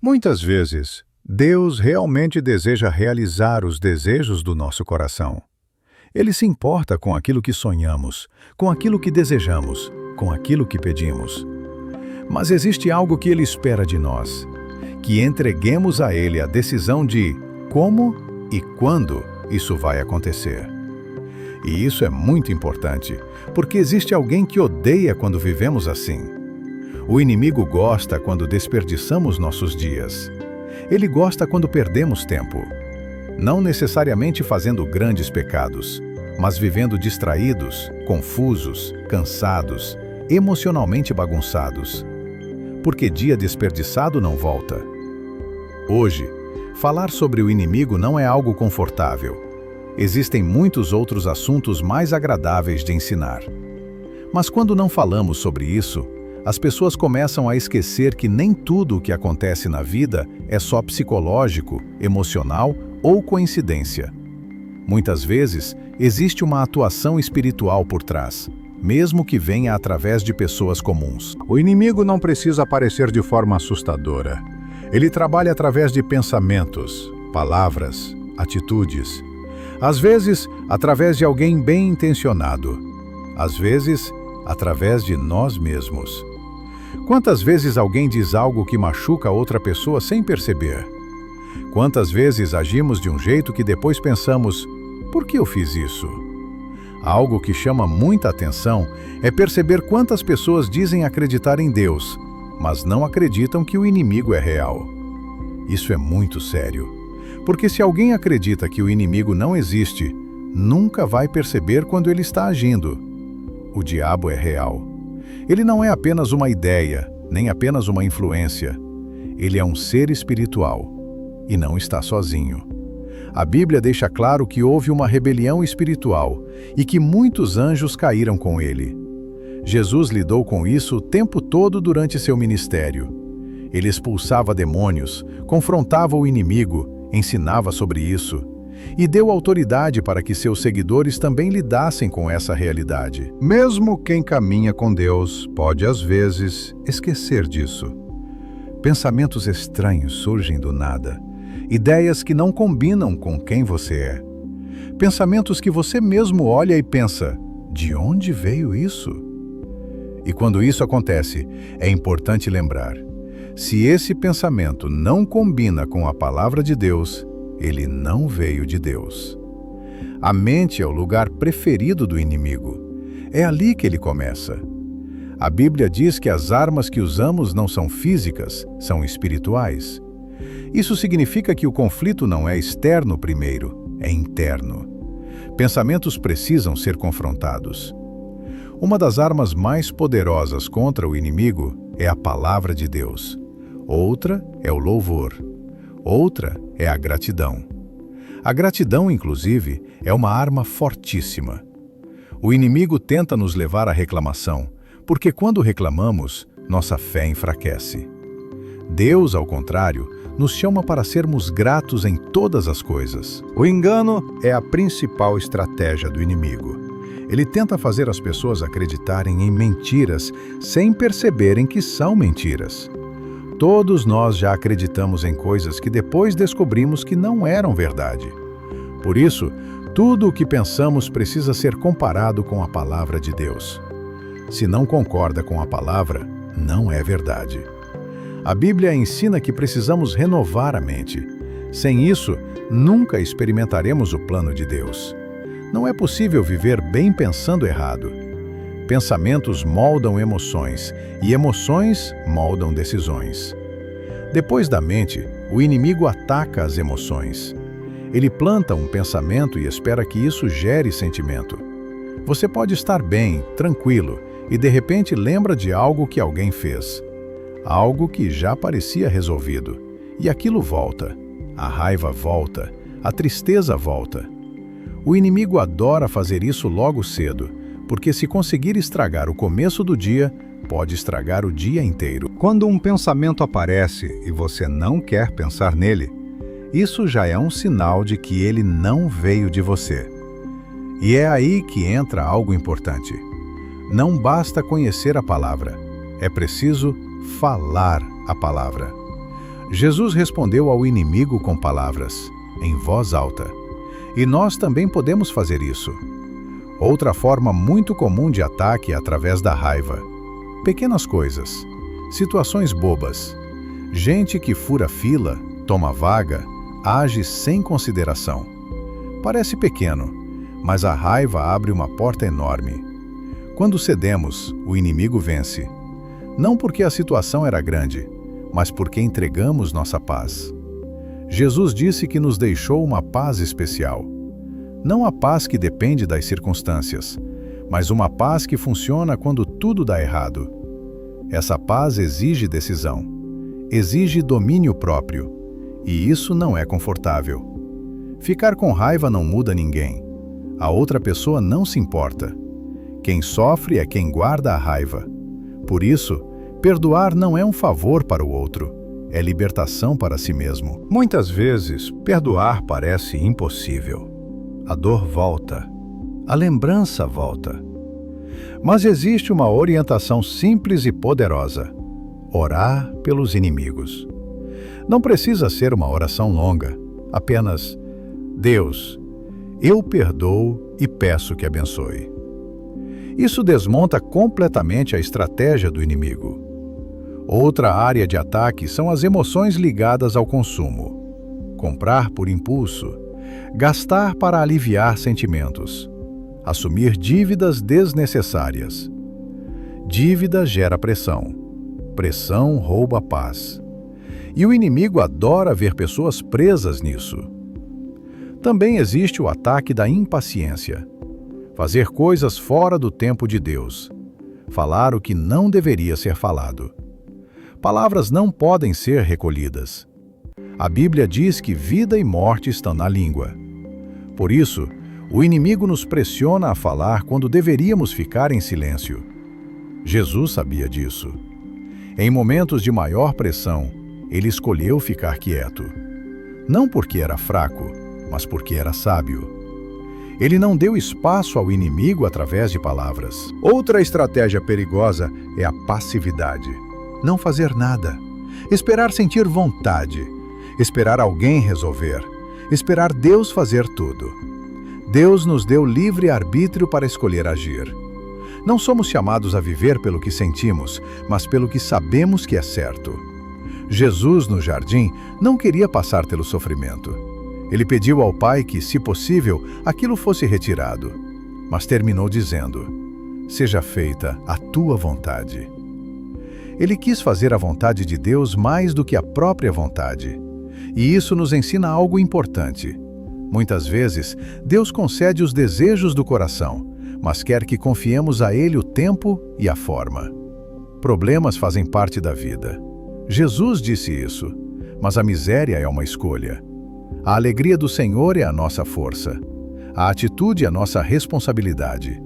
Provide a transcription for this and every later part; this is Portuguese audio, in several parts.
Muitas vezes, Deus realmente deseja realizar os desejos do nosso coração. Ele se importa com aquilo que sonhamos, com aquilo que desejamos, com aquilo que pedimos. Mas existe algo que Ele espera de nós, que entreguemos a Ele a decisão de como e quando isso vai acontecer. E isso é muito importante, porque existe alguém que odeia quando vivemos assim. O inimigo gosta quando desperdiçamos nossos dias. Ele gosta quando perdemos tempo. Não necessariamente fazendo grandes pecados, mas vivendo distraídos, confusos, cansados, emocionalmente bagunçados. Porque dia desperdiçado não volta. Hoje, falar sobre o inimigo não é algo confortável. Existem muitos outros assuntos mais agradáveis de ensinar. Mas quando não falamos sobre isso, as pessoas começam a esquecer que nem tudo o que acontece na vida é só psicológico, emocional ou coincidência. Muitas vezes, existe uma atuação espiritual por trás, mesmo que venha através de pessoas comuns. O inimigo não precisa aparecer de forma assustadora. Ele trabalha através de pensamentos, palavras, atitudes. Às vezes, através de alguém bem intencionado. Às vezes, através de nós mesmos. Quantas vezes alguém diz algo que machuca outra pessoa sem perceber? Quantas vezes agimos de um jeito que depois pensamos, por que eu fiz isso? Algo que chama muita atenção é perceber quantas pessoas dizem acreditar em Deus, mas não acreditam que o inimigo é real. Isso é muito sério, porque se alguém acredita que o inimigo não existe, nunca vai perceber quando ele está agindo. O diabo é real. Ele não é apenas uma ideia, nem apenas uma influência. Ele é um ser espiritual e não está sozinho. A Bíblia deixa claro que houve uma rebelião espiritual e que muitos anjos caíram com ele. Jesus lidou com isso o tempo todo durante seu ministério. Ele expulsava demônios, confrontava o inimigo, ensinava sobre isso e deu autoridade para que seus seguidores também lidassem com essa realidade. Mesmo quem caminha com Deus pode, às vezes, esquecer disso. Pensamentos estranhos surgem do nada. Ideias que não combinam com quem você é. Pensamentos que você mesmo olha e pensa, de onde veio isso? E quando isso acontece, é importante lembrar, se esse pensamento não combina com a palavra de Deus, ele não veio de Deus. A mente é o lugar preferido do inimigo. É ali que ele começa. A Bíblia diz que as armas que usamos não são físicas, são espirituais. Isso significa que o conflito não é externo primeiro, é interno. Pensamentos precisam ser confrontados. Uma das armas mais poderosas contra o inimigo é a palavra de Deus. Outra é o louvor. Outra é a gratidão. A gratidão, inclusive, é uma arma fortíssima. O inimigo tenta nos levar à reclamação, porque quando reclamamos, nossa fé enfraquece. Deus, ao contrário, nos chama para sermos gratos em todas as coisas. O engano é a principal estratégia do inimigo. Ele tenta fazer as pessoas acreditarem em mentiras sem perceberem que são mentiras. Todos nós já acreditamos em coisas que depois descobrimos que não eram verdade. Por isso, tudo o que pensamos precisa ser comparado com a palavra de Deus. Se não concorda com a palavra, não é verdade. A Bíblia ensina que precisamos renovar a mente. Sem isso, nunca experimentaremos o plano de Deus. Não é possível viver bem pensando errado. Pensamentos moldam emoções e emoções moldam decisões. Depois da mente, o inimigo ataca as emoções. Ele planta um pensamento e espera que isso gere sentimento. Você pode estar bem, tranquilo, e de repente lembra de algo que alguém fez. Algo que já parecia resolvido. E aquilo volta. A raiva volta. A tristeza volta. O inimigo adora fazer isso logo cedo, porque se conseguir estragar o começo do dia, pode estragar o dia inteiro. Quando um pensamento aparece e você não quer pensar nele, isso já é um sinal de que ele não veio de você. E é aí que entra algo importante. Não basta conhecer a palavra, é preciso falar a palavra. Jesus respondeu ao inimigo com palavras, em voz alta. E nós também podemos fazer isso. Outra forma muito comum de ataque é através da raiva. Pequenas coisas, situações bobas, gente que fura fila, toma vaga, age sem consideração. Parece pequeno, mas a raiva abre uma porta enorme. Quando cedemos, o inimigo vence. Não porque a situação era grande, mas porque entregamos nossa paz. Jesus disse que nos deixou uma paz especial. Não a paz que depende das circunstâncias, mas uma paz que funciona quando tudo dá errado. Essa paz exige decisão, exige domínio próprio, e isso não é confortável. Ficar com raiva não muda ninguém. A outra pessoa não se importa. Quem sofre é quem guarda a raiva. Por isso, perdoar não é um favor para o outro, é libertação para si mesmo. Muitas vezes, perdoar parece impossível. A dor volta, a lembrança volta. Mas existe uma orientação simples e poderosa: orar pelos inimigos. Não precisa ser uma oração longa, apenas: Deus, eu perdoo e peço que abençoe. Isso desmonta completamente a estratégia do inimigo. Outra área de ataque são as emoções ligadas ao consumo. Comprar por impulso, gastar para aliviar sentimentos, assumir dívidas desnecessárias. Dívida gera pressão. Pressão rouba a paz. E o inimigo adora ver pessoas presas nisso. Também existe o ataque da impaciência. Fazer coisas fora do tempo de Deus. Falar o que não deveria ser falado. Palavras não podem ser recolhidas. A Bíblia diz que vida e morte estão na língua. Por isso, o inimigo nos pressiona a falar quando deveríamos ficar em silêncio. Jesus sabia disso. Em momentos de maior pressão, ele escolheu ficar quieto. Não porque era fraco, mas porque era sábio. Ele não deu espaço ao inimigo através de palavras. Outra estratégia perigosa é a passividade. Não fazer nada. Esperar sentir vontade. Esperar alguém resolver. Esperar Deus fazer tudo. Deus nos deu livre arbítrio para escolher agir. Não somos chamados a viver pelo que sentimos, mas pelo que sabemos que é certo. Jesus, no jardim, não queria passar pelo sofrimento. Ele pediu ao Pai que, se possível, aquilo fosse retirado, mas terminou dizendo: seja feita a tua vontade. Ele quis fazer a vontade de Deus mais do que a própria vontade. E isso nos ensina algo importante. Muitas vezes, Deus concede os desejos do coração, mas quer que confiemos a Ele o tempo e a forma. Problemas fazem parte da vida. Jesus disse isso, mas a miséria é uma escolha. A alegria do Senhor é a nossa força. A atitude é a nossa responsabilidade.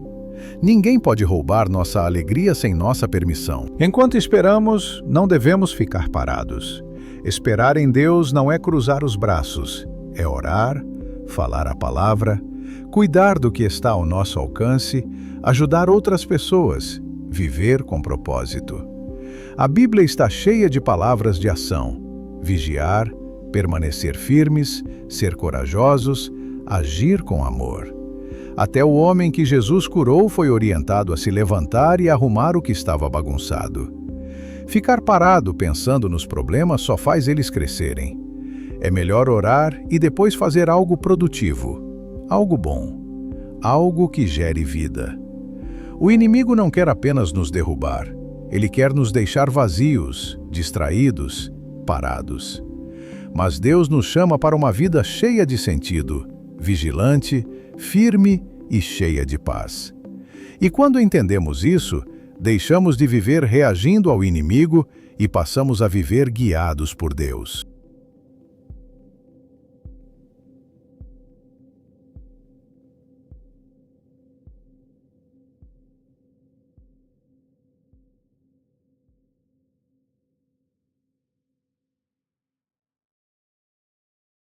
Ninguém pode roubar nossa alegria sem nossa permissão. Enquanto esperamos, não devemos ficar parados. Esperar em Deus não é cruzar os braços, é orar, falar a palavra, cuidar do que está ao nosso alcance, ajudar outras pessoas, viver com propósito. A Bíblia está cheia de palavras de ação: vigiar, permanecer firmes, ser corajosos, agir com amor. Até o homem que Jesus curou foi orientado a se levantar e arrumar o que estava bagunçado. Ficar parado pensando nos problemas só faz eles crescerem. É melhor orar e depois fazer algo produtivo, algo bom, algo que gere vida. O inimigo não quer apenas nos derrubar, ele quer nos deixar vazios, distraídos, parados. Mas Deus nos chama para uma vida cheia de sentido, vigilante, firme e cheia de paz. E quando entendemos isso, deixamos de viver reagindo ao inimigo e passamos a viver guiados por Deus.